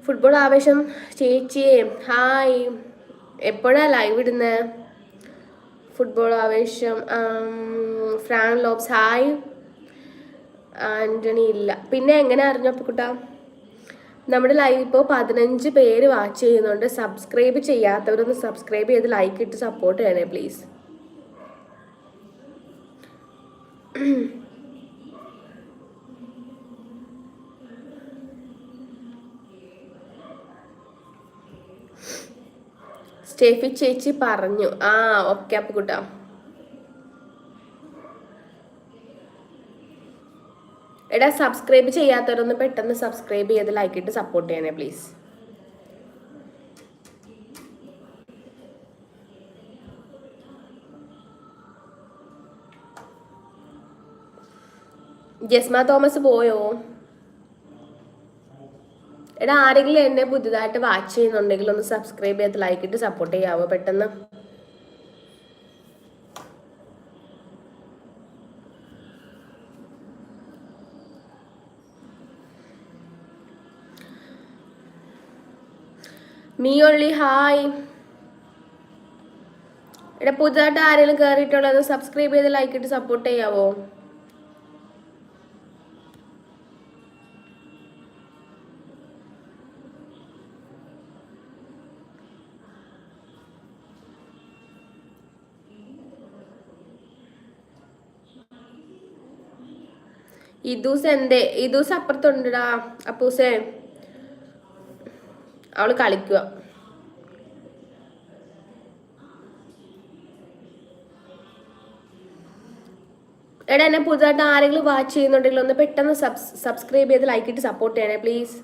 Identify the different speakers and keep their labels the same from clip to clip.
Speaker 1: Football ആവേശം ചേച്ചിയെ hi. എപ്പോഴാണ് ലൈവ് ഇടുന്നത്? ഫുട്ബോൾ ആവേശം ഫ്രാൻ ലോബ്സ് ഹായ്. ആൻ്റണി ഇല്ല. പിന്നെ എങ്ങനെ അറിഞ്ഞു അപ്പുക്കുട്ടാ? നമ്മുടെ ലൈവ് ഇപ്പോൾ 15 പേര് വാച്ച് ചെയ്യുന്നുണ്ട്. സബ്സ്ക്രൈബ് ചെയ്യാത്തവരൊന്ന് സബ്സ്ക്രൈബ് ചെയ്ത് ലൈക്ക് ഇട്ട് സപ്പോർട്ട് ചെയ്യണേ പ്ലീസ്. സ്റ്റെഫി ചേച്ചി പറഞ്ഞു. ഓക്കെ അപ്പുക്കുട്ടാ. എടാ സബ്സ്ക്രൈബ് ചെയ്യാത്തവരൊന്ന് പെട്ടെന്ന് സബ്സ്ക്രൈബ് ചെയ്ത് ലൈക്ക് ഇട്ട് സപ്പോർട്ട് ചെയ്യണേ പ്ലീസ്. ജസ്മ തോമസ് പോയോ? എടാ ആരെങ്കിലും എന്നെ പുതുതായിട്ട് വാച്ച് ചെയ്യുന്നുണ്ടെങ്കിൽ ഒന്ന് സബ്സ്ക്രൈബ് ചെയ്ത് ലൈക്ക് ഇട്ട് സപ്പോർട്ട് ചെയ്യാവോ പെട്ടെന്ന്? Me only hi. എടാ പുതുതായിട്ട് ആരെങ്കിലും കയറിയിട്ടുള്ളത് സബ്സ്ക്രൈബ് ചെയ്ത് ലൈക്ക് ഇട്ട് സപ്പോർട്ട് ചെയ്യാവോ? ഇദൂസ് എന്തേ? ഇദൂസ് അപ്പുറത്തുണ്ടടാ അപ്പൂസേ. അവള് കളിക്കുക. എടാ എന്നെ പുതുതായിട്ട് ആരെങ്കിലും വാച്ച് ചെയ്യുന്നുണ്ടെങ്കിൽ ഒന്ന് പെട്ടെന്ന് സബ്സ്ക്രൈബ് ചെയ്ത് ലൈക്ക് ഇട്ട് സപ്പോർട്ട് ചെയ്യണേ പ്ലീസ്.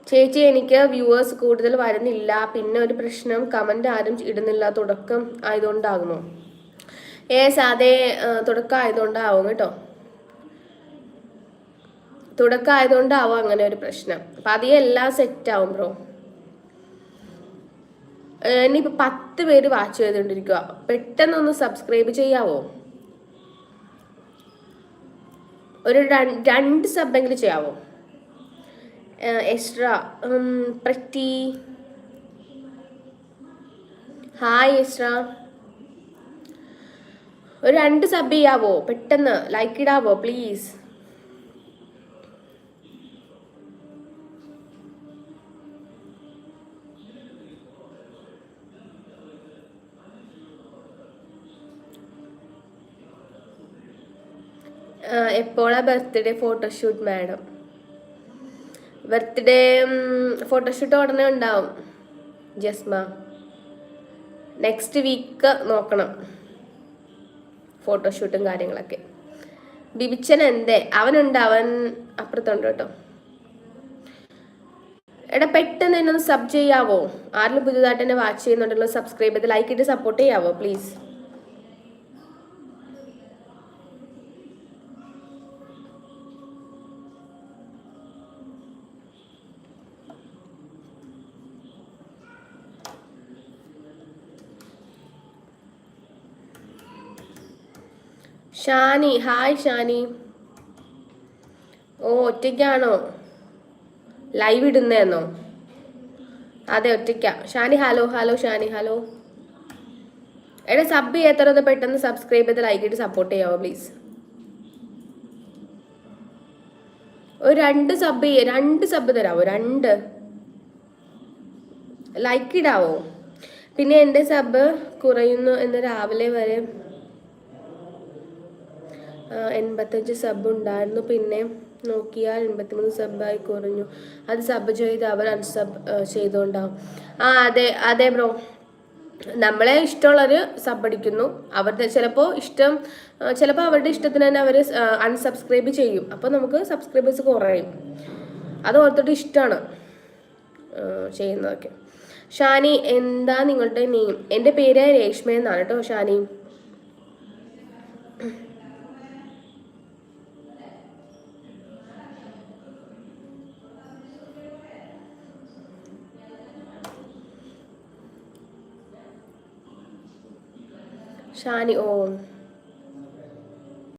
Speaker 1: ചേച്ചി എനിക്ക് വ്യൂവേഴ്സ് കൂടുതൽ വരുന്നില്ല. പിന്നെ ഒരു പ്രശ്നം, കമന്റ് ആരും ഇടുന്നില്ല. തുടക്കം ആയതുകൊണ്ടാകുമോ? അതേ തുടക്കം ആയതുകൊണ്ടാവും കേട്ടോ. തുടക്കം ആയതുകൊണ്ടാവും അങ്ങനെ ഒരു പ്രശ്നം. അപ്പം അതേ എല്ലാം സെറ്റ് ആവും ബ്രോ. ഇനിയിപ്പോൾ 10 പേര് വാച്ച് ചെയ്തുകൊണ്ടിരിക്കുക. പെട്ടെന്നൊന്ന് സബ്സ്ക്രൈബ് ചെയ്യാവോ? ഒരു 2 സബ്ബെങ്കിലും ചെയ്യാവോ? എസ്ട്ര പ്രറ്റി ഹായ് എസ്ട്ര. ഒരു 2 സബ് ചെയ്യാവോ? പെട്ടെന്ന് ലൈക്ക് ഇടാവോ പ്ലീസ്? എപ്പോഴാ birthday photoshoot madam? Birthday photoshoot ഉടനെ ഉണ്ടാവും ജസ്മ. നെക്സ്റ്റ് വീക്ക് നോക്കണം ഫോട്ടോഷൂട്ടും കാര്യങ്ങളൊക്കെ. ബിബിച്ചൻ എന്തേ? അവനുണ്ട്, അവൻ അപ്പുറത്തുണ്ട് കേട്ടോ. എടാ പെട്ടെന്ന് എന്നെ ഒന്ന് സബ് ചെയ്യാവോ? ആരെങ്കിലും പുതുതായിട്ട് എന്നെ വാച്ച് ചെയ്യുന്നുണ്ടല്ലോ സബ്സ്ക്രൈബ് ചെയ്ത് ലൈക്ക് ഇട്ട് സപ്പോർട്ട് ചെയ്യാവോ പ്ലീസ്? ഷാനി ഹായ് ഷാനി. ഒറ്റയ്ക്കാണോ ലൈവ് ഇടുന്നേന്നോ? അതെ ഒറ്റയ്ക്കാ Shani. Hello hello Shani hello. എടാ സബ് ചെയ്യാത്തവരൊന്ന് പെട്ടെന്ന് സബ്സ്ക്രൈബ് ചെയ്ത് ലൈക്ക് ഇട്ട് സപ്പോർട്ട് ചെയ്യാവോ പ്ലീസ്? ഒരു 2 സബ് തരാവോ? 2 ലൈക്ക് ഇടാവോ? പിന്നെ എൻ്റെ സബ് കുറയുന്നു എന്ന് രാവിലെ വരെ 85 സബ് ഉണ്ടായിരുന്നു. പിന്നെ നോക്കിയാൽ 83 സബായി കുറഞ്ഞു. അത് സബ് ചെയ്ത് അവർ അൺസബ് ചെയ്തുകൊണ്ടാവും. അതെ അതെ ബ്രോ. നമ്മളെ ഇഷ്ടമുള്ളവർ സബ് അടിക്കുന്നു. അവരുടെ ചിലപ്പോൾ അവരുടെ ഇഷ്ടത്തിന് തന്നെ അവർ അൺസബ്സ്ക്രൈബ് ചെയ്യും. അപ്പോൾ നമുക്ക് സബ്സ്ക്രൈബേഴ്സ് കുറയും. അത് ഓർത്തിട്ട് ഇഷ്ടമാണ് ചെയ്യുന്നതൊക്കെ. ഷാനി എന്താ നിങ്ങളുടെ നെയിം? എൻ്റെ പേര് രേഷ്മ എന്നാണ് കേട്ടോ ഷാനി. ഷാനി